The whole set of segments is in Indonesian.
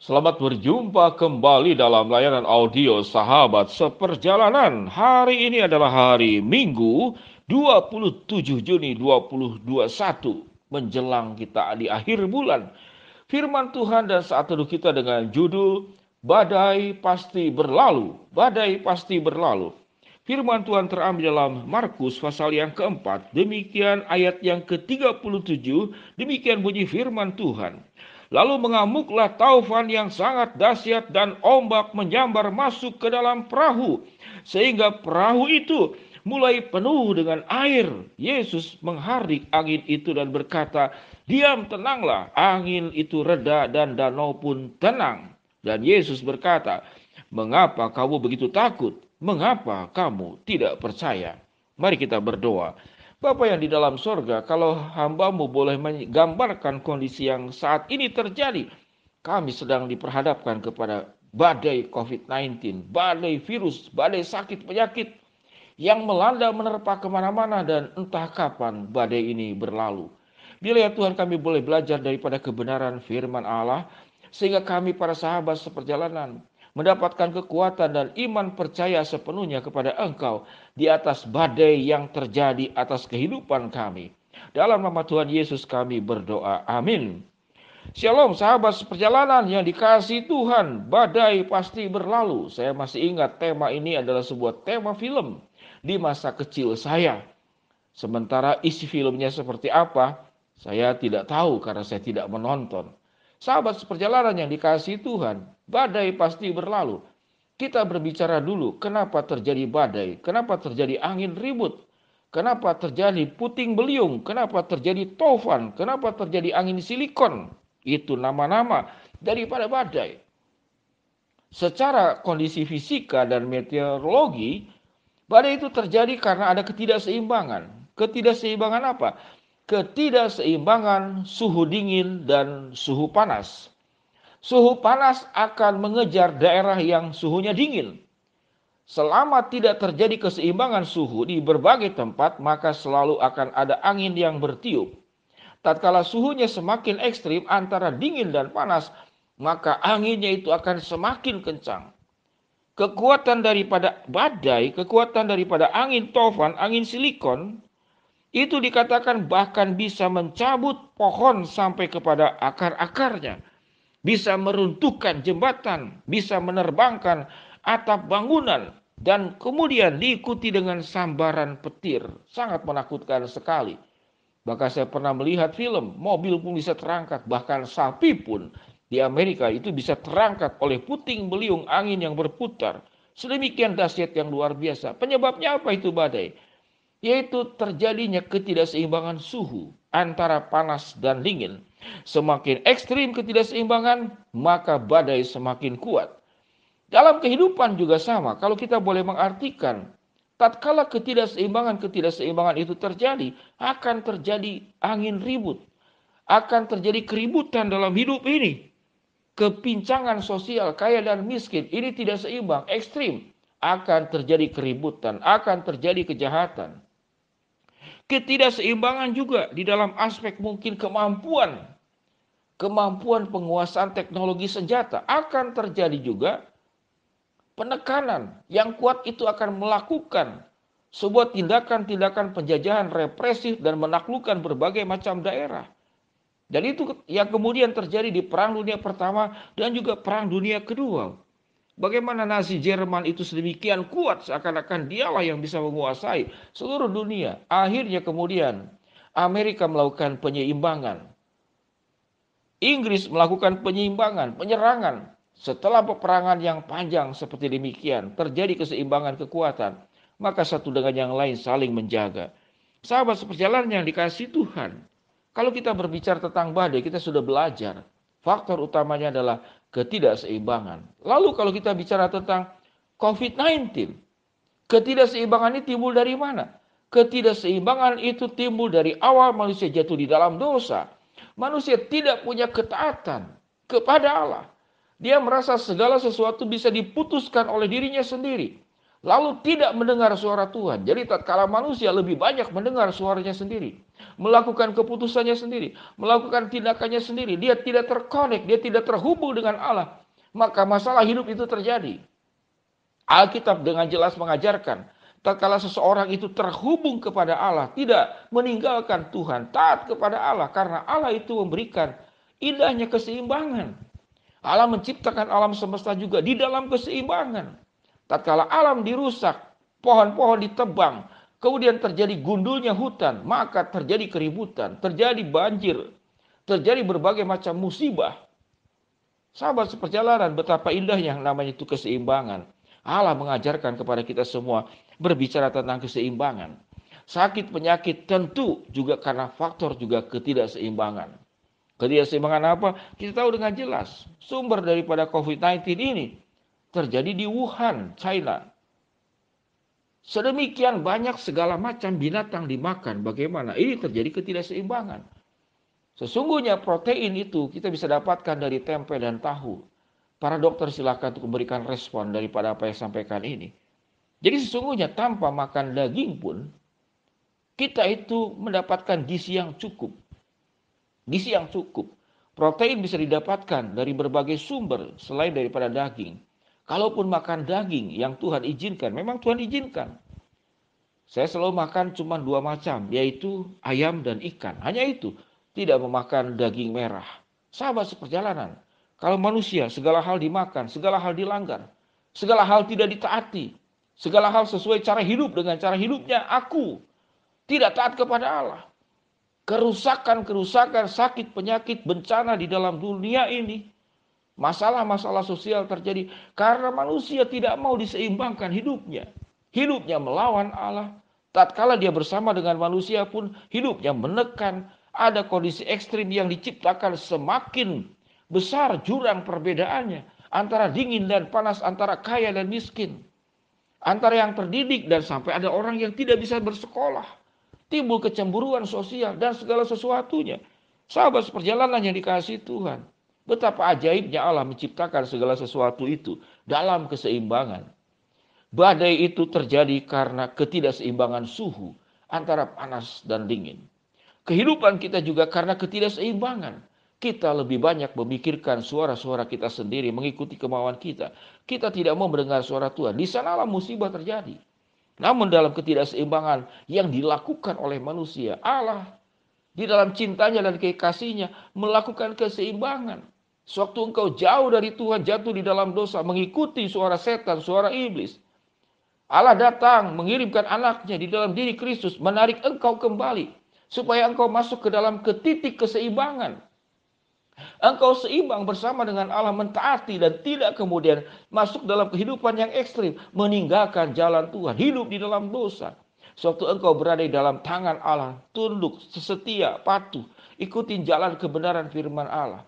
Selamat berjumpa kembali dalam layanan audio Sahabat Seperjalanan. Hari ini adalah hari Minggu 27 Juni 2021 menjelang kita di akhir bulan. Firman Tuhan dan saat teduh kita dengan judul Badai Pasti Berlalu. Badai Pasti Berlalu. Firman Tuhan terambil dalam Markus pasal yang keempat. Demikian ayat yang ke-37. Demikian bunyi firman Tuhan. Lalu mengamuklah taufan yang sangat dahsyat dan ombak menyambar masuk ke dalam perahu. Sehingga perahu itu mulai penuh dengan air. Yesus menghardik angin itu dan berkata, "Diam, tenanglah." Angin itu reda dan danau pun tenang. Dan Yesus berkata, "Mengapa kamu begitu takut? Mengapa kamu tidak percaya?" Mari kita berdoa. Bapa yang di dalam sorga, kalau hambamu boleh menggambarkan kondisi yang saat ini terjadi, kami sedang diperhadapkan kepada badai COVID-19, badai virus, badai sakit penyakit yang melanda menerpa kemana-mana dan entah kapan badai ini berlalu. Bila ya Tuhan kami boleh belajar daripada kebenaran firman Allah, sehingga kami para sahabat seperjalanan mendapatkan kekuatan dan iman percaya sepenuhnya kepada Engkau di atas badai yang terjadi atas kehidupan kami. Dalam nama Tuhan Yesus kami berdoa. Amin. Shalom sahabat seperjalanan yang dikasihi Tuhan, badai pasti berlalu. Saya masih ingat tema ini adalah sebuah tema film di masa kecil saya. Sementara isi filmnya seperti apa, saya tidak tahu karena saya tidak menonton. Sahabat seperjalanan yang dikasihi Tuhan, badai pasti berlalu. Kita berbicara dulu kenapa terjadi badai, kenapa terjadi angin ribut, kenapa terjadi puting beliung, kenapa terjadi taufan, kenapa terjadi angin silikon. Itu nama-nama daripada badai. Secara kondisi fisika dan meteorologi, badai itu terjadi karena ada ketidakseimbangan. Ketidakseimbangan apa? Ketidakseimbangan suhu dingin dan suhu panas. Suhu panas akan mengejar daerah yang suhunya dingin. Selama tidak terjadi keseimbangan suhu di berbagai tempat, maka selalu akan ada angin yang bertiup. Tatkala suhunya semakin ekstrim antara dingin dan panas, maka anginnya itu akan semakin kencang. Kekuatan daripada badai, kekuatan daripada angin taufan, angin silikon, itu dikatakan bahkan bisa mencabut pohon sampai kepada akar-akarnya. Bisa meruntuhkan jembatan, bisa menerbangkan atap bangunan, dan kemudian diikuti dengan sambaran petir. Sangat menakutkan sekali. Bahkan saya pernah melihat film, mobil pun bisa terangkat, bahkan sapi pun di Amerika itu bisa terangkat oleh puting beliung angin yang berputar. Sedemikian dahsyat yang luar biasa. Penyebabnya apa itu badai? Yaitu terjadinya ketidakseimbangan suhu antara panas dan dingin. Semakin ekstrim ketidakseimbangan, maka badai semakin kuat. Dalam kehidupan juga sama, kalau kita boleh mengartikan, tatkala ketidakseimbangan itu terjadi, akan terjadi angin ribut, akan terjadi keributan dalam hidup ini. Kepincangan sosial, kaya dan miskin, ini tidak seimbang, ekstrim. Akan terjadi keributan, akan terjadi kejahatan. Ketidakseimbangan juga di dalam aspek mungkin kemampuan penguasaan teknologi senjata. Akan terjadi juga penekanan yang kuat itu akan melakukan sebuah tindakan-tindakan penjajahan represif dan menaklukkan berbagai macam daerah. Dan itu yang kemudian terjadi di Perang Dunia Pertama dan juga Perang Dunia Kedua. Bagaimana Nazi Jerman itu sedemikian kuat seakan-akan dialah yang bisa menguasai seluruh dunia. Akhirnya kemudian Amerika melakukan penyeimbangan. Inggris melakukan penyeimbangan, penyerangan. Setelah peperangan yang panjang seperti demikian, terjadi keseimbangan kekuatan, maka satu dengan yang lain saling menjaga. Sahabat seperjalanan yang dikasihi Tuhan, kalau kita berbicara tentang badai, kita sudah belajar. Faktor utamanya adalah ketidakseimbangan. Lalu kalau kita bicara tentang COVID-19, ketidakseimbangan ini timbul dari mana? Ketidakseimbangan itu timbul dari awal manusia jatuh di dalam dosa. Manusia tidak punya ketaatan kepada Allah. Dia merasa segala sesuatu bisa diputuskan oleh dirinya sendiri. lalu tidak mendengar suara Tuhan. Jadi tatkala manusia lebih banyak mendengar suaranya sendiri, melakukan keputusannya sendiri, melakukan tindakannya sendiri, dia tidak terkonek, dia tidak terhubung dengan Allah, maka masalah hidup itu terjadi. Alkitab dengan jelas mengajarkan, tatkala seseorang itu terhubung kepada Allah, tidak meninggalkan Tuhan, taat kepada Allah, karena Allah itu memberikan indahnya keseimbangan. Allah menciptakan alam semesta juga di dalam keseimbangan. Tatkala alam dirusak, pohon-pohon ditebang, kemudian terjadi gundulnya hutan, maka terjadi keributan, terjadi banjir, terjadi berbagai macam musibah. Sahabat seperjalanan, betapa indahnya yang namanya itu keseimbangan. Allah mengajarkan kepada kita semua berbicara tentang keseimbangan. Sakit penyakit tentu juga karena faktor juga ketidakseimbangan. Ketidakseimbangan apa? Kita tahu dengan jelas. Sumber daripada COVID-19 ini terjadi di Wuhan, China. Sedemikian banyak segala macam binatang dimakan. Bagaimana? Ini terjadi ketidakseimbangan. Sesungguhnya protein itu kita bisa dapatkan dari tempe dan tahu. Para dokter silakan untuk memberikan respon daripada apa yang sampaikan ini. Jadi sesungguhnya tanpa makan daging pun, kita itu mendapatkan gizi yang cukup. Gizi yang cukup. Protein bisa didapatkan dari berbagai sumber selain daripada daging. Kalaupun makan daging yang Tuhan izinkan, memang Tuhan izinkan. Saya selalu makan cuma 2 macam, yaitu ayam dan ikan. Hanya itu, tidak memakan daging merah. Sahabat seperjalanan, kalau manusia segala hal dimakan, segala hal dilanggar, segala hal tidak ditaati, segala hal sesuai cara hidup dengan cara hidupnya aku, tidak taat kepada Allah. Kerusakan, sakit, penyakit, bencana di dalam dunia ini, masalah-masalah sosial terjadi karena manusia tidak mau diseimbangkan hidupnya. Hidupnya melawan Allah. Tatkala dia bersama dengan manusia pun hidupnya menekan. Ada kondisi ekstrim yang diciptakan, semakin besar jurang perbedaannya antara dingin dan panas, antara kaya dan miskin, antara yang terdidik dan sampai ada orang yang tidak bisa bersekolah. Timbul kecemburuan sosial dan segala sesuatunya. Sahabat seperjalanan yang dikasihi Tuhan, betapa ajaibnya Allah menciptakan segala sesuatu itu dalam keseimbangan. Badai itu terjadi karena ketidakseimbangan suhu antara panas dan dingin. Kehidupan kita juga karena ketidakseimbangan. Kita lebih banyak memikirkan suara-suara kita sendiri, mengikuti kemauan kita. Kita tidak mau mendengar suara Tuhan. Di sanalah musibah terjadi. Namun dalam ketidakseimbangan yang dilakukan oleh manusia, Allah di dalam cintanya dan kekasihnya melakukan keseimbangan. Sewaktu engkau jauh dari Tuhan, jatuh di dalam dosa, mengikuti suara setan, suara iblis, Allah datang mengirimkan anaknya di dalam diri Kristus, menarik engkau kembali, supaya engkau masuk ke dalam titik keseimbangan. Engkau seimbang bersama dengan Allah, mentaati dan tidak kemudian masuk dalam kehidupan yang ekstrim, meninggalkan jalan Tuhan, hidup di dalam dosa. Sewaktu engkau berada di dalam tangan Allah, tunduk, setia, patuh, ikutin jalan kebenaran firman Allah,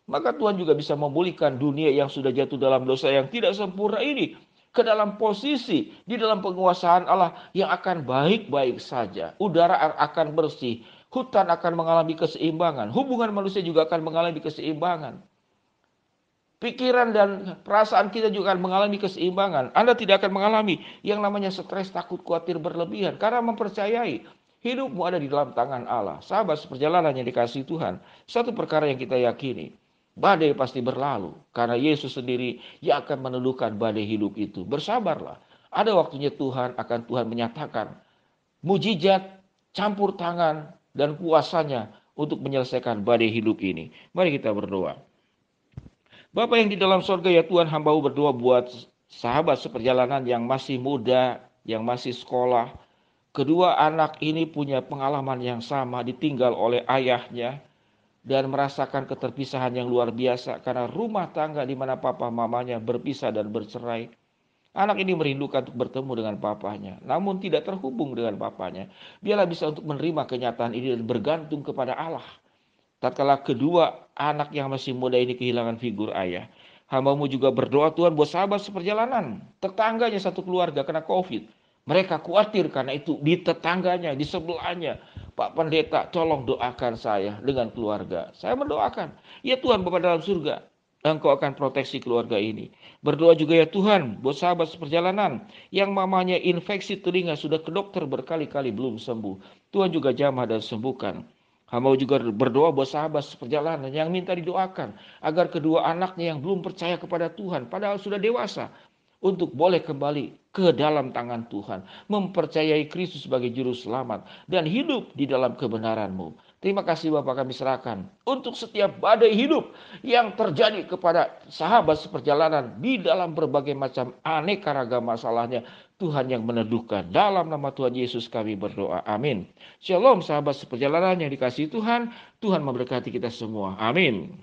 maka Tuhan juga bisa memulihkan dunia yang sudah jatuh dalam dosa yang tidak sempurna ini ke dalam posisi di dalam penguasaan Allah yang akan baik-baik saja. Udara akan bersih, hutan akan mengalami keseimbangan, hubungan manusia juga akan mengalami keseimbangan. Pikiran dan perasaan kita juga akan mengalami keseimbangan. Anda tidak akan mengalami yang namanya stres, takut, khawatir berlebihan, karena mempercayai hidupmu ada di dalam tangan Allah. Sahabat seperjalanan yang dikasihi Tuhan, satu perkara yang kita yakini, badai pasti berlalu, karena Yesus sendiri yang akan meneduhkan badai hidup itu. Bersabarlah, ada waktunya Tuhan menyatakan mujizat, campur tangan, dan kuasanya untuk menyelesaikan badai hidup ini. Mari kita berdoa. Bapa yang di dalam sorga, ya Tuhan, hamba berdoa buat sahabat seperjalanan yang masih muda, yang masih sekolah. Kedua anak ini punya pengalaman yang sama, ditinggal oleh ayahnya dan merasakan keterpisahan yang luar biasa karena rumah tangga di mana papa mamanya berpisah dan bercerai. Anak ini merindukan untuk bertemu dengan papanya, namun tidak terhubung dengan papanya. Biarlah bisa untuk menerima kenyataan ini dan bergantung kepada Allah. Tatkala kedua anak yang masih muda ini kehilangan figur ayah, hamba-Mu juga berdoa Tuhan buat sahabat seperjalanan, tetangganya satu keluarga kena COVID. Mereka khawatir karena itu di tetangganya, di sebelahnya. Pak Pendeta, tolong doakan saya dengan keluarga. Saya mendoakan, ya Tuhan Bapa dalam surga, Engkau akan proteksi keluarga ini. Berdoa juga ya Tuhan, buat sahabat seperjalanan yang mamanya infeksi telinga sudah ke dokter berkali-kali belum sembuh. Tuhan juga jamah dan sembuhkan. Hamba juga berdoa buat sahabat seperjalanan yang minta didoakan agar kedua anaknya yang belum percaya kepada Tuhan, padahal sudah dewasa, untuk boleh kembali ke dalam tangan Tuhan, mempercayai Kristus sebagai juru selamat dan hidup di dalam kebenaran-Mu. Terima kasih Bapak, kami serahkan untuk setiap badai hidup yang terjadi kepada sahabat seperjalanan di dalam berbagai macam aneka ragam masalahnya. Tuhan yang meneduhkan. Dalam nama Tuhan Yesus kami berdoa. Amin. Shalom sahabat seperjalanan yang dikasihi Tuhan. Tuhan memberkati kita semua. Amin.